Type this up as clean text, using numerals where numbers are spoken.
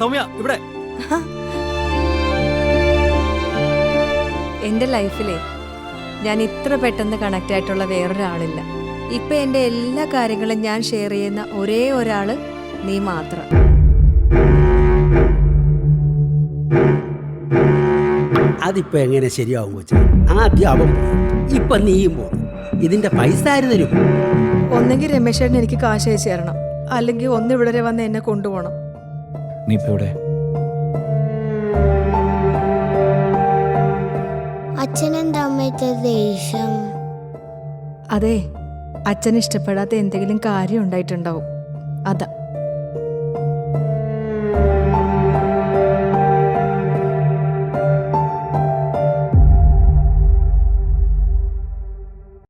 സൗമ്യ ഇവിടെ. എൻ്റെ ലൈഫിലെ ഞാൻ ഇത്ര പെട്ടെന്ന് കണക്റ്റ് ആയിട്ടുള്ള വേറൊരാളില്ല. ഇപ്പൊ എൻ്റെ എല്ലാ കാര്യങ്ങളും ഞാൻ ഷെയർ ചെയ്യുന്ന ഒരേ ഒരാള് നീ മാത്രം. അതിപ്പോ എങ്ങനെ ശരിയാവും കൊച്ചേ? ആദ്യം അവൻ പോയി, ഇപ്പൊ നീയും പോകും. ഇതിന്റെ പൈസ ആര് തരും? ഒന്നെങ്കിൽ രമേശേട്ടൻ എനിക്ക് കാശ് അയച്ചു തരണം, അല്ലെങ്കിൽ ഒന്ന് ഇവിടെ വരെ വന്ന് എന്നെ കൊണ്ടുപോകണം. നീ ഇപ്പൊ എവിടെ? അച്ഛനെന്താ അമ്മയ്ക്ക് ദേഷ്യം? അതെ, അച്ഛന് ഇഷ്ടപ്പെടാത്ത എന്തെങ്കിലും കാര്യം ഉണ്ടായിട്ടുണ്ടാവും, അതാ.